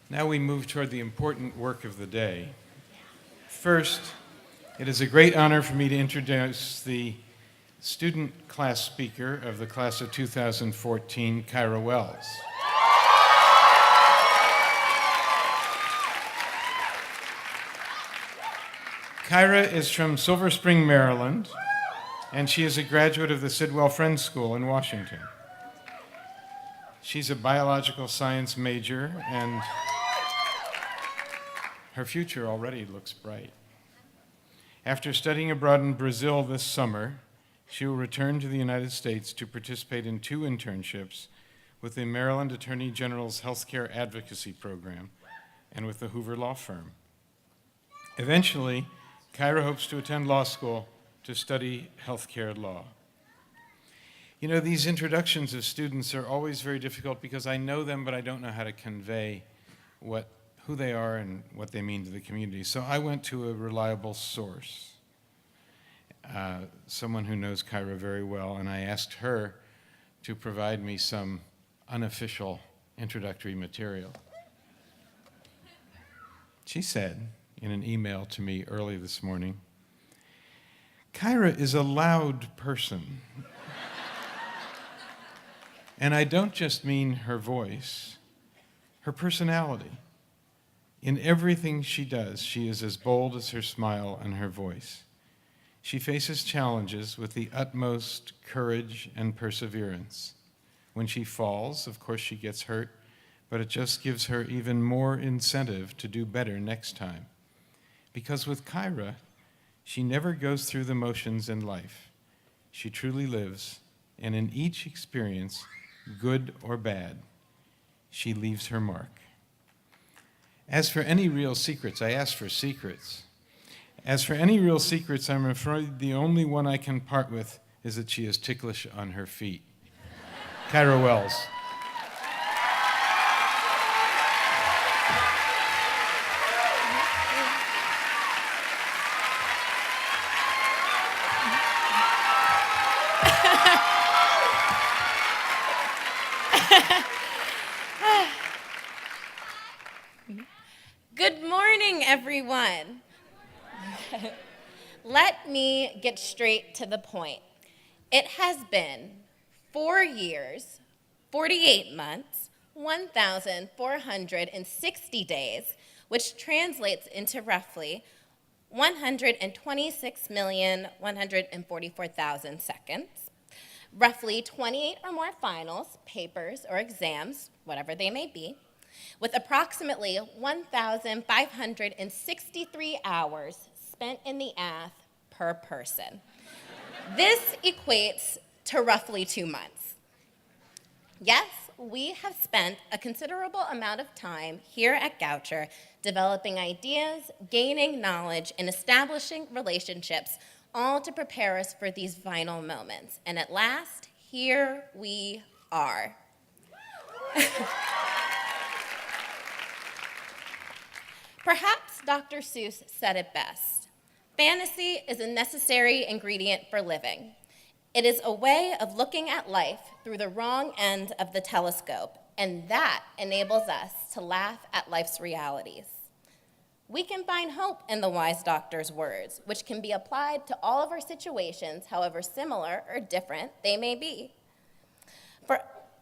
Now we move toward the important work of the day. First, it is a great honor for me to introduce the student class speaker of the class of 2014, Kaira Wells. Kaira is from Silver Spring, Maryland, and she is a graduate of the Sidwell Friends School in Washington. She's a biological science major, and her future already looks bright. After studying abroad in Brazil this summer, she will return to the United States to participate in 2 internships with the Maryland Attorney General's Healthcare Advocacy Program and with the Hoover Law Firm. Eventually, Kaira hopes to attend law school to study healthcare law. You know, these introductions of students are always very difficult because I know them, but I don't know how to convey who they are and what they mean to the community. So I went to a reliable source, someone who knows Kaira very well, and I asked her to provide me some unofficial introductory material. She said in an email to me early this morning, "Kaira is a loud person." And I don't just mean her voice, her personality. In everything she does, she is as bold as her smile and her voice. She faces challenges with the utmost courage and perseverance. When she falls, of course she gets hurt, but it just gives her even more incentive to do better next time. Because with Kaira, she never goes through the motions in life. She truly lives, and in each experience, good or bad, she leaves her mark. As for any real secrets, I asked for secrets. As for any real secrets, I'm afraid the only one I can part with is that she is ticklish on her feet. Kaira Wells. Good morning, everyone. Let me get straight to the point. It has been 4 years, 48 months, 1,460 days, which translates into roughly 126,144,000 seconds, roughly 28 or more finals, papers, or exams, whatever they may be, with approximately 1,563 hours spent in the ath per person. This equates to roughly 2 months. Yes, we have spent a considerable amount of time here at Goucher developing ideas, gaining knowledge, and establishing relationships, all to prepare us for these final moments. And at last, here we are. Perhaps Dr. Seuss said it best. Fantasy is a necessary ingredient for living. It is a way of looking at life through the wrong end of the telescope, and that enables us to laugh at life's realities. We can find hope in the wise doctor's words, which can be applied to all of our situations, however similar or different they may be.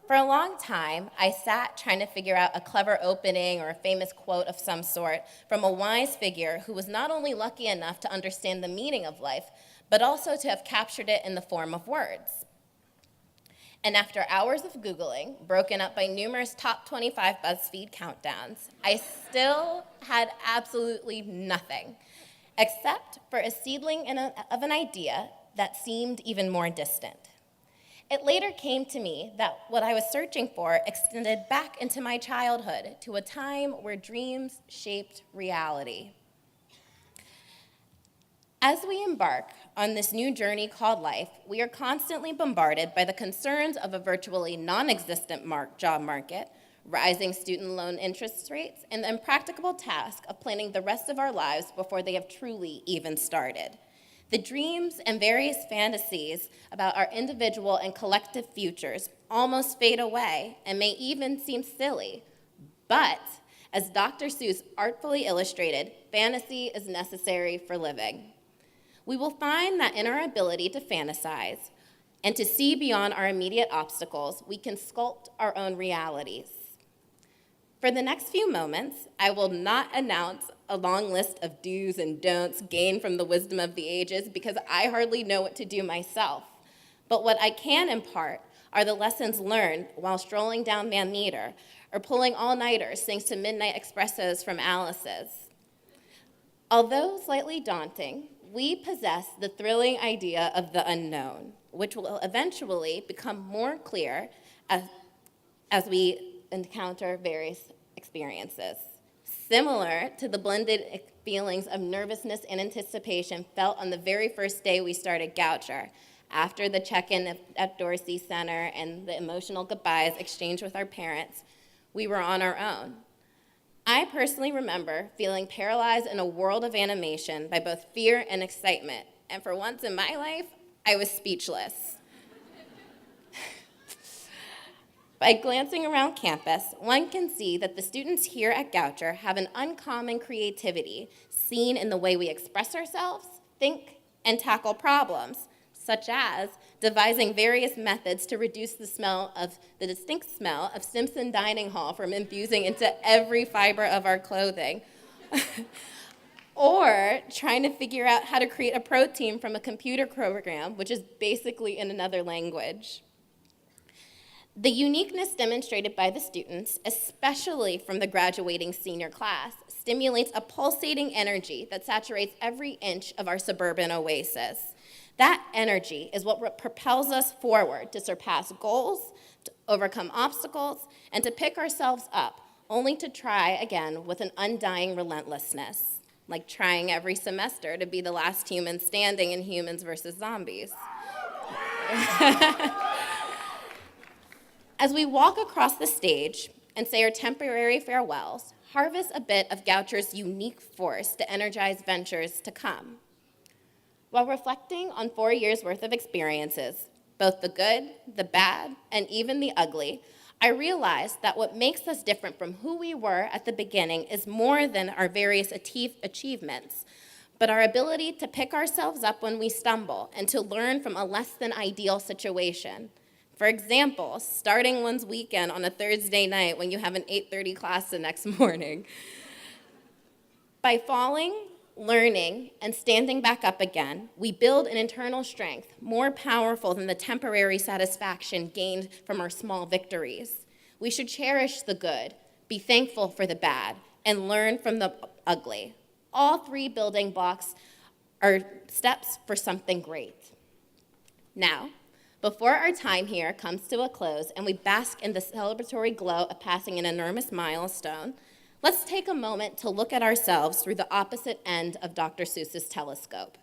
For a long time, I sat trying to figure out a clever opening or a famous quote of some sort from a wise figure who was not only lucky enough to understand the meaning of life, but also to have captured it in the form of words. And after hours of Googling, broken up by numerous top 25 BuzzFeed countdowns, I still had absolutely nothing, except for a seedling of an idea that seemed even more distant. It later came to me that what I was searching for extended back into my childhood, to a time where dreams shaped reality. As we embark on this new journey called life, we are constantly bombarded by the concerns of a virtually non-existent job market, rising student loan interest rates, and the impracticable task of planning the rest of our lives before they have truly even started. The dreams and various fantasies about our individual and collective futures almost fade away and may even seem silly. But As Dr. Seuss artfully illustrated, fantasy is necessary for living. We will find that in our ability to fantasize and to see beyond our immediate obstacles, we can sculpt our own realities. For the next few moments, I will not announce a long list of do's and don'ts gained from the wisdom of the ages because I hardly know what to do myself. But what I can impart are the lessons learned while strolling down Van Meter or pulling all-nighters thanks to midnight espressos from Alice's. Although slightly daunting, we possess the thrilling idea of the unknown, which will eventually become more clear as we encounter various experiences. Similar to the blended feelings of nervousness and anticipation felt on the very first day we started Goucher, after the check-in at Dorsey Center and the emotional goodbyes exchanged with our parents, we were on our own. I personally remember feeling paralyzed in a world of animation by both fear and excitement, and for once in my life, I was speechless. By glancing around campus, one can see that the students here at Goucher have an uncommon creativity seen in the way we express ourselves, think, and tackle problems, such as devising various methods to reduce the distinct smell of Simpson Dining Hall from infusing into every fiber of our clothing, or trying to figure out how to create a protein from a computer program, which is basically in another language. The uniqueness demonstrated by the students, especially from the graduating senior class, stimulates a pulsating energy that saturates every inch of our suburban oasis. That energy is what propels us forward to surpass goals, to overcome obstacles, and to pick ourselves up, only to try again with an undying relentlessness, like trying every semester to be the last human standing in Humans versus Zombies. As we walk across the stage and say our temporary farewells, harvest a bit of Goucher's unique force to energize ventures to come. While reflecting on 4 years' worth of experiences, both the good, the bad, and even the ugly, I realized that what makes us different from who we were at the beginning is more than our various achievements, but our ability to pick ourselves up when we stumble and to learn from a less than ideal situation. For example, starting one's weekend on a Thursday night when you have an 8:30 class the next morning. By falling, learning, and standing back up again, we build an internal strength more powerful than the temporary satisfaction gained from our small victories. We should cherish the good, be thankful for the bad, and learn from the ugly. All three building blocks are steps for something great. Now, before our time here comes to a close and we bask in the celebratory glow of passing an enormous milestone, let's take a moment to look at ourselves through the opposite end of Dr. Seuss's telescope.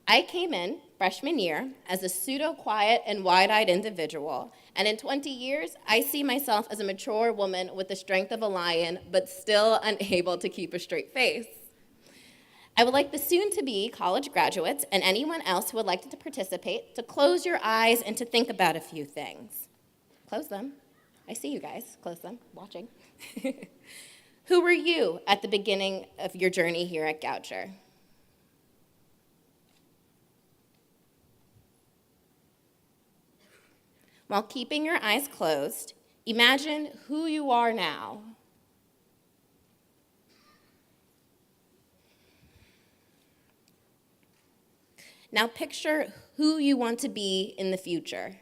I came in freshman year as a pseudo-quiet and wide-eyed individual, and in 20 years, I see myself as a mature woman with the strength of a lion, but still unable to keep a straight face. I would like the soon-to-be college graduates and anyone else who would like to participate to close your eyes and to think about a few things. Close them. I see you guys. Close them. Watching. Who were you at the beginning of your journey here at Goucher? While keeping your eyes closed, imagine who you are now. Now picture who you want to be in the future.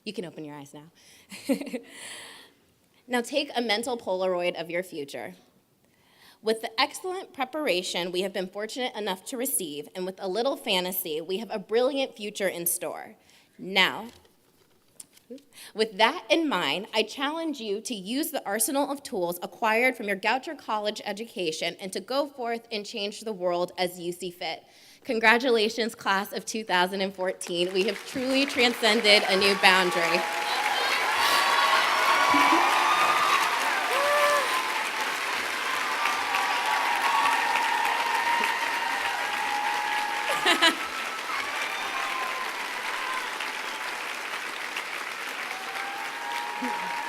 You can open your eyes now. Now take a mental Polaroid of your future. With the excellent preparation we have been fortunate enough to receive, and with a little fantasy, we have a brilliant future in store. Now, with that in mind, I challenge you to use the arsenal of tools acquired from your Goucher College education and to go forth and change the world as you see fit. Congratulations, class of 2014. We have truly transcended a new boundary. Thank you.